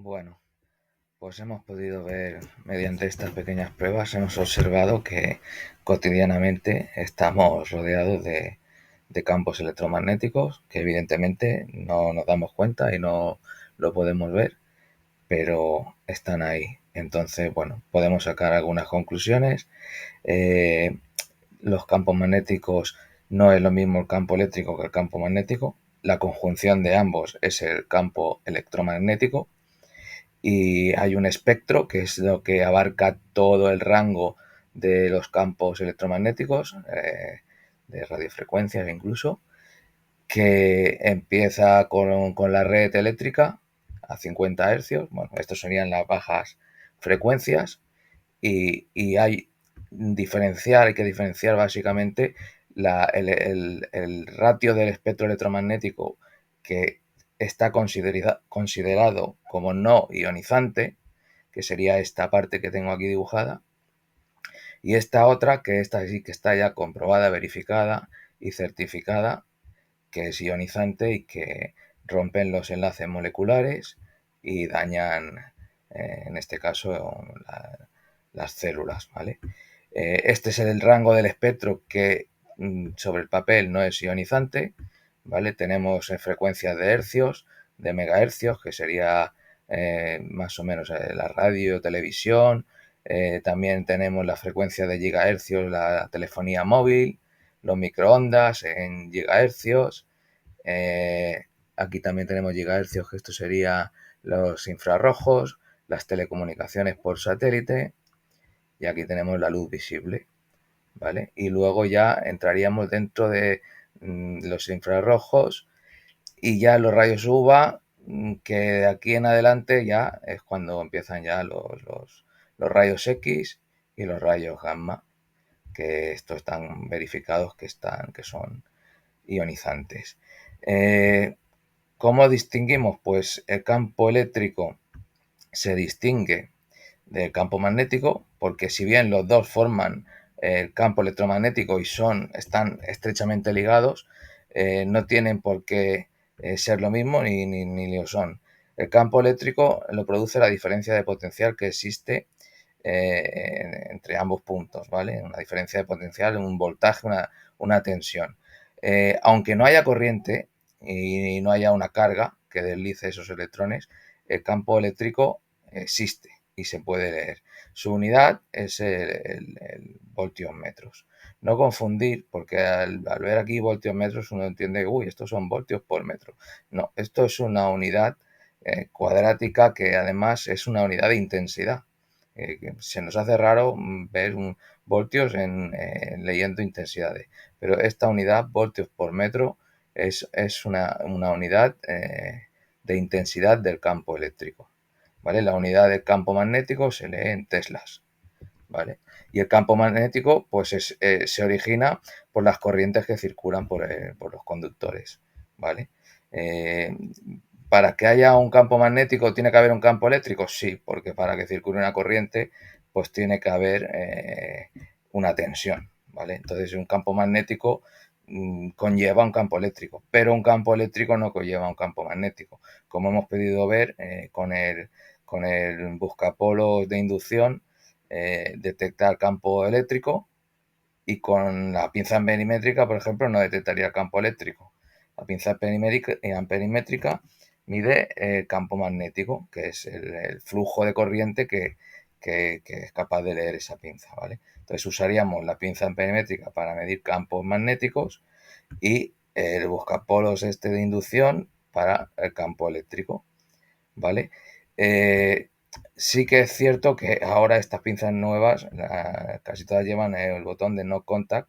Bueno, pues hemos podido ver mediante estas pequeñas pruebas, hemos observado que cotidianamente estamos rodeados de campos electromagnéticos que evidentemente no nos damos cuenta y no lo podemos ver, pero están ahí. Entonces, bueno, podemos sacar algunas conclusiones. Eh, los campos magnéticos no es lo mismo el campo eléctrico que el campo magnético. La conjunción de ambos es el campo electromagnético y hay un espectro que es lo que abarca todo el rango de los campos electromagnéticos, de radiofrecuencias incluso, que empieza con la red eléctrica a 50 hercios. Bueno, estos serían las bajas frecuencias y hay hay que diferenciar básicamente el ratio del espectro electromagnético que está considerado como no ionizante, que sería esta parte que tengo aquí dibujada, y esta otra, que esta sí que está ya comprobada, verificada y certificada, que es ionizante y que rompen los enlaces moleculares y dañan, en este caso, las células, ¿vale? Este es el rango del espectro que sobre el papel no es ionizante, ¿vale? Tenemos frecuencias de hercios, de megahercios, que sería más o menos la radio, televisión. También tenemos la frecuencia de gigahercios, la telefonía móvil, los microondas en gigahercios. Eh, Aquí también tenemos gigahercios, que esto sería los infrarrojos, las telecomunicaciones por satélite, y aquí tenemos la luz visible, ¿vale? Y luego ya entraríamos dentro de los infrarrojos y ya los rayos UVA, que de aquí en adelante ya es cuando empiezan ya los rayos X y los rayos gamma, que estos están verificados que son ionizantes. ¿Cómo distinguimos? Pues el campo eléctrico se distingue del campo magnético, porque si bien los dos forman el campo electromagnético y están estrechamente ligados, no tienen por qué ser lo mismo ni lo son. El campo eléctrico lo produce la diferencia de potencial que existe entre ambos puntos, ¿vale? Una diferencia de potencial, un voltaje, una tensión. Aunque no haya corriente y no haya una carga que deslice esos electrones, el campo eléctrico existe y se puede leer. Su unidad es el voltios metros. No confundir, porque al ver aquí voltios metros uno entiende, uy, estos son voltios por metro. No, esto es una unidad cuadrática que además es una unidad de intensidad. Se nos hace raro ver voltios leyendo intensidades, pero esta unidad, voltios por metro, es una unidad de intensidad del campo eléctrico, ¿vale? La unidad del campo magnético se lee en teslas, ¿vale? Y el campo magnético pues se origina por las corrientes que circulan por los conductores, ¿vale? Eh, ¿Para que haya un campo magnético tiene que haber un campo eléctrico? Sí, porque para que circule una corriente pues tiene que haber una tensión, ¿vale? Entonces un campo magnético conlleva un campo eléctrico, pero un campo eléctrico no conlleva un campo magnético, como hemos podido ver con el buscapolos de inducción. Detecta el campo eléctrico y con la pinza amperimétrica, por ejemplo, no detectaría el campo eléctrico. La pinza amperimétrica mide el campo magnético, que es el flujo de corriente que es capaz de leer esa pinza, ¿vale? Entonces usaríamos la pinza amperimétrica para medir campos magnéticos y el buscapolos de inducción para el campo eléctrico, ¿vale? Sí que es cierto que ahora estas pinzas nuevas, casi todas llevan el botón de no contact,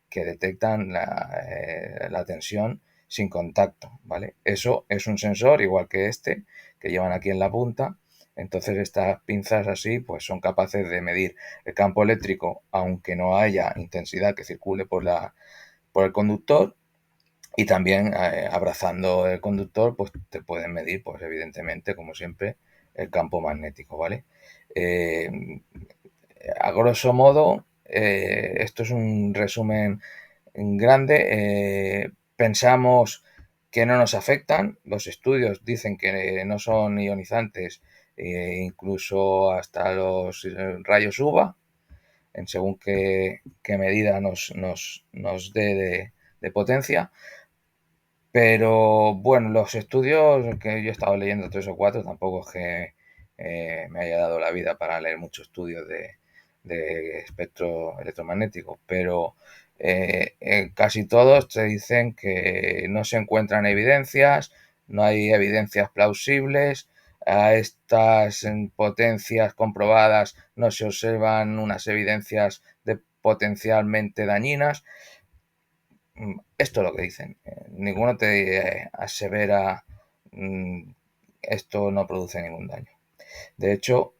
que detectan la tensión sin contacto, ¿vale? Eso es un sensor igual que este, que llevan aquí en la punta. Entonces estas pinzas así pues son capaces de medir el campo eléctrico aunque no haya intensidad que circule por el conductor, y también abrazando el conductor pues te pueden medir pues evidentemente como siempre el campo magnético, ¿vale? A grosso modo esto es un resumen grande. Pensamos que no nos afectan, los estudios dicen que no son ionizantes incluso hasta los rayos UVA, en según qué medida nos dé de potencia. Pero bueno, los estudios que yo he estado leyendo, 3 o 4, tampoco es que me haya dado la vida para leer muchos estudios de espectro electromagnético, pero casi todos te dicen que no se encuentran evidencias, no hay evidencias plausibles, a estas potencias comprobadas no se observan unas evidencias de potencialmente dañinas. Esto es lo que dicen. Ninguno te asevera esto no produce ningún daño. De hecho,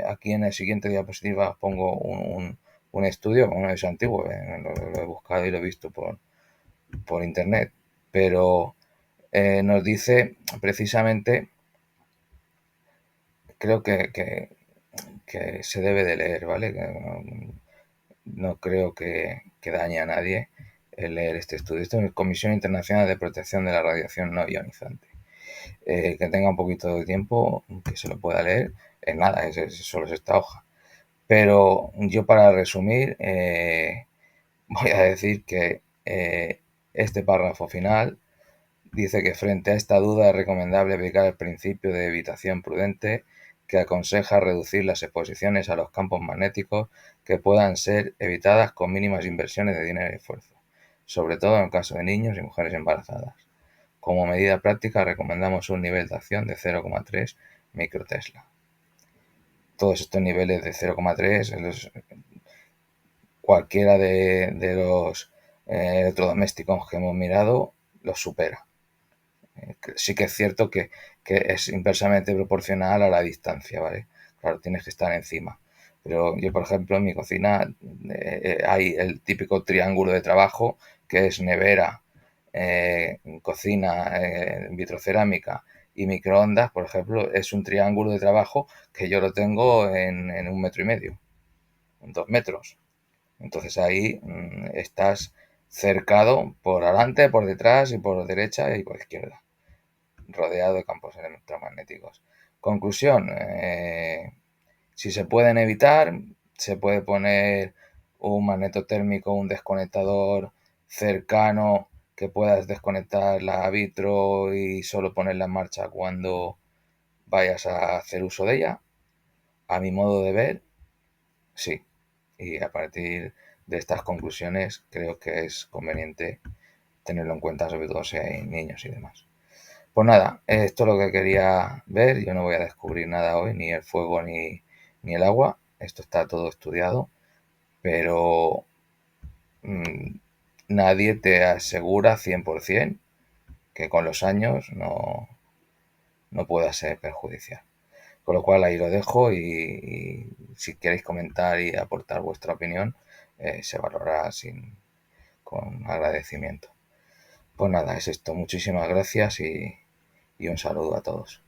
aquí en el siguiente diapositiva pongo un estudio, uno es antiguo, lo he buscado y lo he visto por internet, pero nos dice precisamente, creo que se debe de leer, ¿vale? No creo que dañe a nadie el leer este estudio. Esto es la Comisión Internacional de Protección de la Radiación No Ionizante. Que tenga un poquito de tiempo, que se lo pueda leer, es nada, solo es esta hoja. Pero yo, para resumir, voy a decir que este párrafo final dice que frente a esta duda es recomendable aplicar el principio de evitación prudente, que aconseja reducir las exposiciones a los campos magnéticos que puedan ser evitadas con mínimas inversiones de dinero y esfuerzo, sobre todo en el caso de niños y mujeres embarazadas. Como medida práctica recomendamos un nivel de acción de 0,3 microtesla. Todos estos niveles de 0,3, cualquiera de los electrodomésticos que hemos mirado los supera. Sí que es cierto que es inversamente proporcional a la distancia, ¿vale? Claro, tienes que estar encima. Pero yo, por ejemplo, en mi cocina hay el típico triángulo de trabajo, que es nevera, cocina, vitrocerámica y microondas. Por ejemplo, es un triángulo de trabajo que yo lo tengo en 1,5 metros, en 2 metros. Entonces ahí estás cercado por adelante, por detrás y por derecha y por izquierda, rodeado de campos electromagnéticos. Conclusión, si se pueden evitar, se puede poner un magnetotérmico, un desconectador cercano, que puedas desconectar la vitro y solo ponerla en marcha cuando vayas a hacer uso de ella. A mi modo de ver, sí. Y a partir de estas conclusiones creo que es conveniente tenerlo en cuenta, sobre todo si hay niños y demás. Pues nada, esto es lo que quería ver. Yo no voy a descubrir nada hoy, ni el fuego ni el agua. Esto está todo estudiado, pero nadie te asegura 100% que con los años no pueda ser perjudicial. Con lo cual ahí lo dejo, y si queréis comentar y aportar vuestra opinión, se valorará con agradecimiento. Pues nada, es esto. Muchísimas gracias y un saludo a todos.